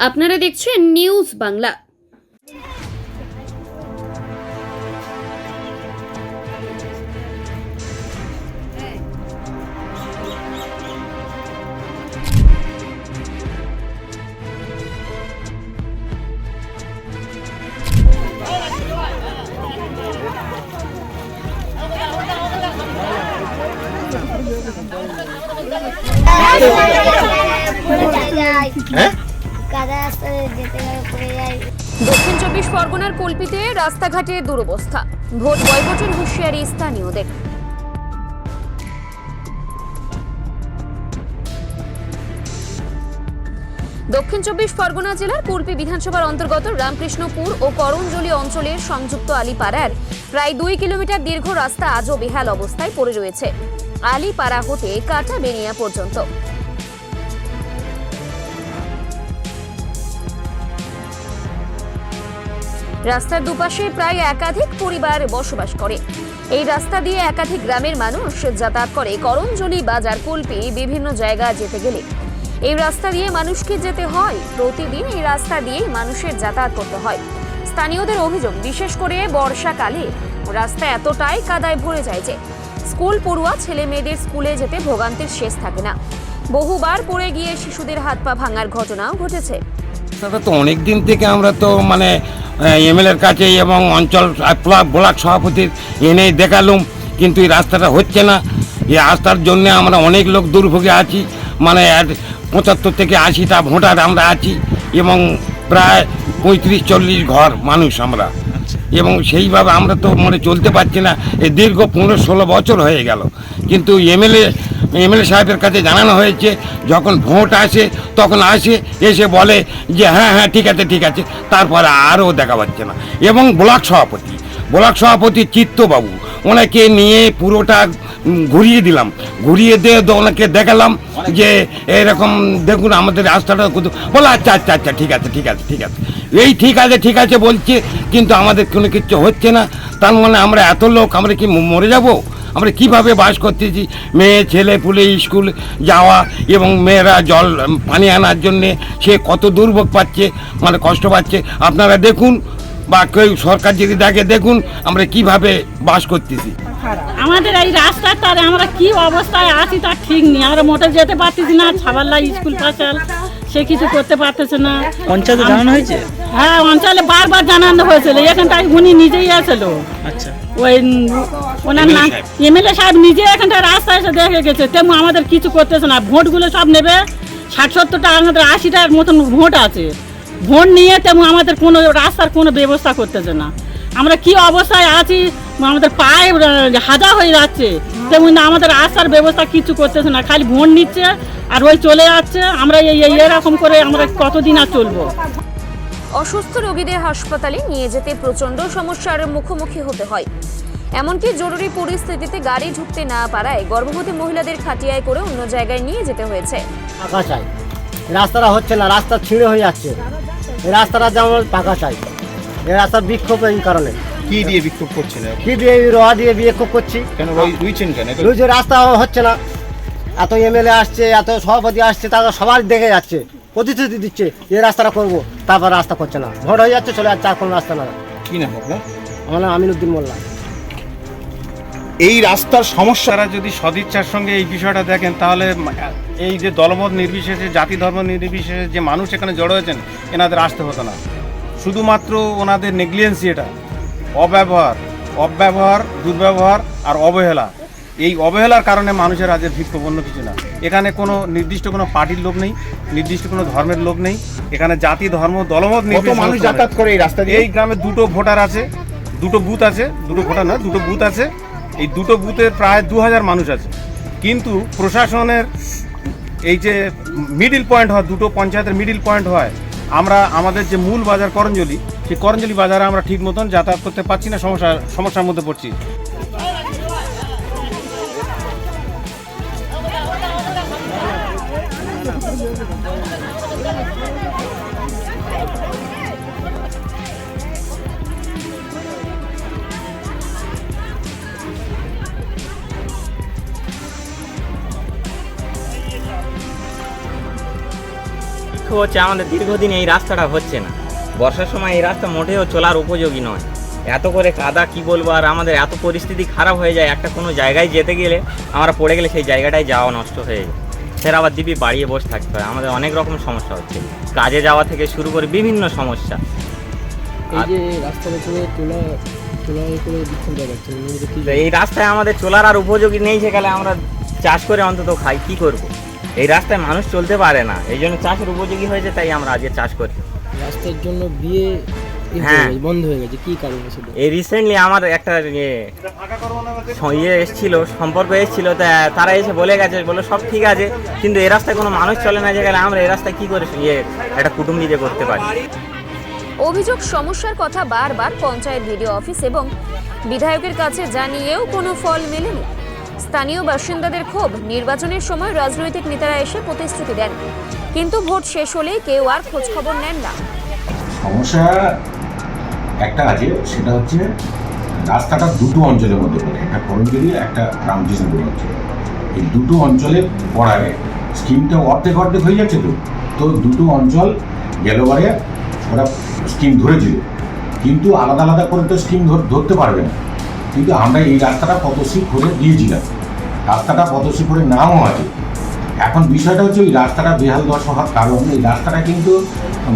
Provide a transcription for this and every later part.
আপনারা দেখছেন নিউজ বাংলা। দক্ষিণ চব্বিশ পরগনার কল্পিতে রাস্তাঘাটে দুরবস্থা, ভোট বয়কটের হুঁশিয়ারি স্থানীয়দের। দক্ষিণ চব্বিশ পরগনা জেলার কল্পি বিধানসভার অন্তর্গত রামকৃষ্ণপুর ও করঞ্জলি অঞ্চলের সংযুক্ত আলিপাড়ার প্রায় 2 কিলোমিটার দীর্ঘ রাস্তা আজও বেহাল অবস্থায় পড়ে রয়েছে, আলিপাড়া হতে কাটাবেনিয়া পর্যন্ত। রাস্তার দুপাশে প্রায় একাধিক পরিবার বসবাস করে। এই রাস্তা দিয়ে একাধিক গ্রামের মানুষ যাতায়াত করে। করঞ্জলি বাজার, কল্পি বিভিন্ন জায়গা যেতে গেলে এই রাস্তা দিয়ে মানুষকে যেতে হয়। প্রতিদিন এই রাস্তা দিয়েই মানুষের যাতায়াত করতে হয়। স্থানীয়দের অভিযোগ, বিশেষ করে বর্ষাকালে রাস্তা এতটাই কাদায় ভরে যায় যে স্কুল পড়ুয়া ছেলে মেয়েদের স্কুলে যেতে ভোগান্তির শেষ থাকে না। বহুবার পড়ে গিয়ে শিশুদের হাত পা ভাঙার ঘটনাও ঘটেছে। তো অনেক দিন থেকে আমরা তো এমএলএর কাছে এবং অঞ্চল ব্লক সভাপতির এনে দেখালুম, কিন্তু এই রাস্তাটা হচ্ছে না। এই রাস্তার জন্য আমরা অনেক লোক দুর্ভোগে আছি। 75 থেকে 80টা ভোটার আমরা আছি এবং প্রায় 35-40 ঘর মানুষ আমরা, এবং সেইভাবে আমরা তো চলতে পারছি না। এই দীর্ঘ 15-16 বছর হয়ে গেল, কিন্তু এমএলএ সাহেবের কাছে জানানো হয়েছে, যখন ভোট আসে তখন এসে বলে যে হ্যাঁ ঠিক আছে, তারপরে আরও দেখা পাচ্ছে না। এবং ব্লক সভাপতি চিত্তবাবু, ওনাকে নিয়ে পুরোটা ঘুরিয়ে দিলাম, ঘুরিয়ে দিয়ে ওনাকে দেখালাম যে এরকম দেখুন আমাদের রাস্তাটা বলে আচ্ছা ঠিক আছে, এই ঠিক আছে বলছে, কিন্তু আমাদের কোনো কিছু হচ্ছে না। তার মানে আমরা এত লোক, আমরা কি মরে যাব? আমরা কিভাবে বাস করতেছি? মেয়ে ছেলে পুলে স্কুল যাওয়া এবং মেয়েরা জল পানি আনার জন্যে সে কত দুর্ভোগ পাচ্ছে, কষ্ট পাচ্ছে। আপনারা দেখুন, বা কেউ সরকার যদি দেখে দেখুন আমরা কিভাবে বাস করতেছি। আমাদের এই রাস্তার তারে আমরা কি অবস্থায় আছি তার ঠিক নেই। আমরা মোটর যেতে পারতেছি না, ছাবাল্লা স্কুল পাশাল সে কিছু করতে পারতেছে না। পঞ্চায়েতে জানানো হয়েছে? হ্যাঁ, অঞ্চলে বারবার জানানো হয়েছিল। এখানটায় উনি নিজেই আসছিল। আচ্ছা, ওই ওনার নাম এমএলএ সাহেব নিজে এখানটায় রাস্তা এসে দেখে গেছে, তেমন আমাদের কিছু করতেছে না। ভোটগুলো সব নেবে 60-70টা, আমাদের 80টার মতন ভোট আছে। ভোট নিয়ে তেমন আমাদের কোনো রাস্তার কোনো ব্যবস্থা করতেছে না। আমরা কি অবস্থায় আছি, আমাদের পায়ে হাজা হয়ে যাচ্ছে, তেমন আমাদের রাস্তার ব্যবস্থা কিছু করতেছে না। খালি ভোট নিচ্ছে আর ওই চলে যাচ্ছে। আমরা এরকম করে আমরা কতদিন আর চলবো? অসুস্থ রোগীদের হাসপাতালে নিয়ে যেতে প্রচন্ড সমস্যার মুখোমুখি হতে হয়। এমনকি জরুরি পরিস্থিতিতে গাড়ি ঢুকতে না পারায় গর্ভবতী মহিলাদের খাটিয়ায় করে অন্য জায়গায় নিয়ে যেতে হয়েছে। পাকা চাই, রাস্তাটা হচ্ছে না, রাস্তা ছিঁড়ে হয়ে যাচ্ছে। এই রাস্তাটা যেমন পাকা চাই। এই রাস্তার বিক্ষোভ এই কারণে। কি দিয়ে বিক্ষোভ করছেন? কি দিয়ে? রোয়া দিয়ে বিক্ষোভ করছি। কেন রুইছেন কেন? রাস্তা হচ্ছে না। এত এমএলএ আসছে, এত সভাপতি আসছে, তারা সবার দেখে যাচ্ছে, প্রতিশ্রুতি দিচ্ছে এই রাস্তাটা করবো, তারপর রাস্তা করছে না। ভোট হয়ে যাচ্ছে, চলে যাচ্ছে, আর কোনো রাস্তা না। কি নাম আপনার? আমার নাম আমিনুদ্দিন মোল্লা। এই রাস্তার সমস্যারা যদি সদিচ্ছার সঙ্গে এই বিষয়টা দেখেন, তাহলে এই যে দলমত নির্বিশেষে, জাতি ধর্ম নির্বিশেষে যে মানুষ এখানে জড়ো হয়েছেন, এনাদের আসতে হতো না। শুধুমাত্র ওনাদের নেগলিজেন্সি, এটা অব্যবহার, দুর্ব্যবহার আর অবহেলা। এই অবহেলার কারণে মানুষের আজের বিক্ষোভ, অন্য কিছু না। এখানে কোনো নির্দিষ্ট কোনো পার্টির লোক নেই, নির্দিষ্ট কোনো ধর্মের লোক নেই। এখানে জাতি ধর্ম দলমত নির্বিশেষে মানুষ যাতায়াত করে এই রাস্তা দিয়ে। এই গ্রামে 2টো ভোটার আছে, 2টো বুথ আছে, 2টো ভোটার না, 2টো বুথ আছে। এই 2টো বুথের প্রায় 2000 মানুষ আছে। কিন্তু প্রশাসনের এই যে মিডিল পয়েন্ট হয়, 2টো পঞ্চায়েতের মিডিল পয়েন্ট হয়, আমরা আমাদের যে মূল বাজার করঞ্জলি, সেই করঞ্জলি বাজারে আমরা ঠিক মতন যাতায়াত করতে পারছি না, সমস্যার মধ্যে পড়ছি। বিক্ষোভ হচ্ছে আমাদের দীর্ঘদিন এই রাস্তাটা হচ্ছে না। বর্ষার সময় এই রাস্তা মোটেও চলার উপযোগী নয়। এত করে কাদা কি বলবো, আর আমাদের এত পরিস্থিতি খারাপ হয়ে যায়, একটা কোনো জায়গায় যেতে গেলে আমরা পড়ে গেলে সেই জায়গাটায় যাওয়া নষ্ট হয়ে যায়, ফের আবার দিবি বাড়িয়ে বসে থাকতে হয়। আমাদের অনেক রকম সমস্যা হচ্ছে, কাজে যাওয়া থেকে শুরু করে বিভিন্ন সমস্যা। এই যে রাস্তার উপরে তোলা করে বিক্ষোভ দেখাচ্ছে, তো এই রাস্তায় আমাদের চলার আর উপযোগী নেই, সেখানে আমরা চাষ করে অন্তত খাই, কি করব? এই রাস্তায় মানুষ চলতে পারে না, এই জন্য চাষের উপযোগী হয়েছে, তাই আমরা আজকে চাষ করি। রাস্তার জন্য বিয়ে হ্যাঁ। বন্ধ হয়ে গেছে, কি কারণে ছিল? এই রিসেন্টলি আমার একটা এসেছিল, সম্পর্ক এসেছিল, তারা এসে বলে গেছে, বলে সব ঠিক আছে, কিন্তু এই রাস্তায় কোনো মানুষ চলে না, যেখানে আমরা এই রাস্তায় কি করে একটা কুটুম্ব বিয়ে করতে পারি। অভিযোগ সমস্যার কথা বারবার পঞ্চায়েত ভিডিও অফিস এবং বিধায়কের কাছে জানিয়েও কোনো ফল মেলেনি। স্থানীয় বাসিন্দাদের ক্ষোভ, নির্বাচনের সময় রাজনৈতিক নেতারা এসে প্রতিশ্রুতি দেন, কিন্তু ভোট শেষ হলে কেউ আর খোঁজ খবর নেন না। সমস্যা একটা আছে, সেটা হচ্ছে রাস্তাটা দুটো অঞ্চলের মধ্যে পড়ে, একটা করণজলি, একটা রামকৃষ্ণপুর অঞ্চল। এই দুটো অঞ্চলে পড়ায় স্কিমটা অর্ধেক হয়ে যাচ্ছে। তো দুটো অঞ্চল গেলবারে ওরা স্কিম ধরেছিল, কিন্তু আলাদা আলাদা করে তো স্কিম ধরতে পারবে না। কিন্তু আমরা এই রাস্তাটা পথশ্রী করে দিয়েছিলাম, রাস্তাটা পথশ্রী করে নামও আছে। এখন বিষয়টা হচ্ছে ওই রাস্তাটা বেহাল দশা হওয়ার কারণ, এই রাস্তাটা কিন্তু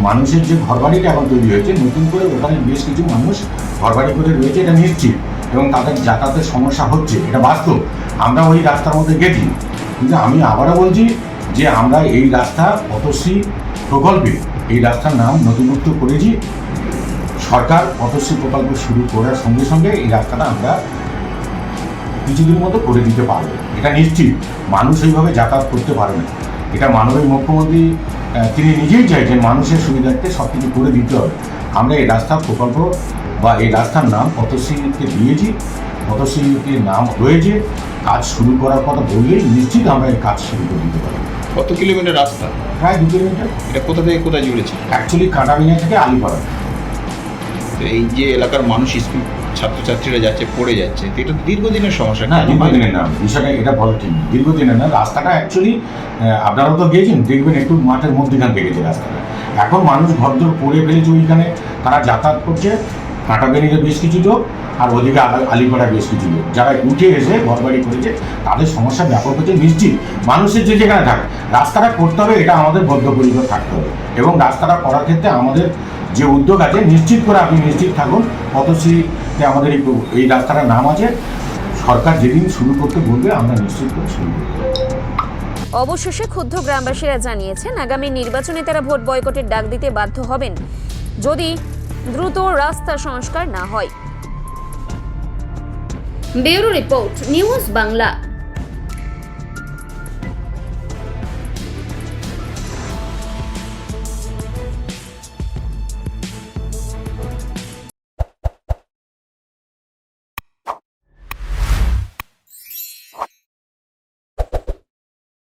মানুষের যে ঘরবাড়িটা এখন তৈরি হয়েছে নতুন করে, ওখানে বেশ কিছু মানুষ ঘরবাড়ি করে রয়েছে, এটা নিশ্চিত, এবং তাদের যাতায়াতের সমস্যা হচ্ছে, এটা বাস্তব। আমরা ওই রাস্তার মধ্যে গেছি, কিন্তু আমি আবারও বলছি যে আমরা এই রাস্তা পথশ্রী প্রকল্পে এই রাস্তার নাম নথিভুক্ত করেছি। সরকার পথশ্রী প্রকল্প শুরু করার সঙ্গে সঙ্গে এই রাস্তাটা আমরা কিছুদিন মতো করে দিতে পারবো, এটা নিশ্চিত। মানুষ এইভাবে যাতায়াত করতে পারে না, এটা মাননীয় মুখ্যমন্ত্রী তিনি নিজেই চাইছেন মানুষের সুবিধার্থে সব কিছু করে দিতে হবে। আমরা এই রাস্তার প্রকল্প বা এই রাস্তার নাম পথশ্রীকে দিয়েছি, পথশ্রীকে নাম হয়েছে, কাজ শুরু করার কথা বললেই নিশ্চিত আমরা এই কাজ শুরু করে দিতে পারবো। কত কিলোমিটার রাস্তা? প্রায় 2 কিলোমিটার। এটা কোথা থেকে কোথায় জুড়েছে? অ্যাকচুয়ালি কাঁটামিনা থেকে আলিপাড়া। তো এই যে এলাকার মানুষ, স্কুল ছাত্রছাত্রীরা যাচ্ছে, পড়ে যাচ্ছে, তো এটা তো দীর্ঘদিনের সমস্যা। না, দীর্ঘদিনের না, বিষয়টা এটা বলা ঠিক না, দীর্ঘদিনের না। রাস্তাটা অ্যাকচুয়ালি আপনারাও তো গিয়েছেন, দেখবেন একটু মাঠের মধ্যেখান থেকে যে রাস্তাটা, এখন মানুষ ঘরদোর করে ফেলেছে ওইখানে, তারা যাতায়াত করছে। কাঁটাবেনিতে বেশ কিছু লোক, আর ওদিকে আলিপাড়া বেশ কিছু লোক, যারা উঠে এসে ঘরবাড়ি করেছে, তাদের সমস্যা ব্যাপক হচ্ছে। নিশ্চিত মানুষের যে যেখানে থাকে রাস্তাটা করতে হবে, এটা আমাদের বদ্ধপরিকর থাকতে হবে, এবং রাস্তাটা করার ক্ষেত্রে আমাদের যে উদ্যোগ আছে, নিশ্চিত করে আপনি নিশ্চিত থাকুন, পথশ্রীতে আমাদের এই রাস্তাটার নাম আছে। সরকার যেদিন শুরু করতে বলবে আমরা নিশ্চিত করে শুরু করব। অবশেষে ক্ষুব্ধ গ্রামবাসীরা জানিয়েছেন, আগামী নির্বাচনে তারা ভোট বয়কটের ডাক দিতে বাধ্য হবেন যদি দ্রুত রাস্তা সংস্কার না হয়। Bureau report, news Bangla.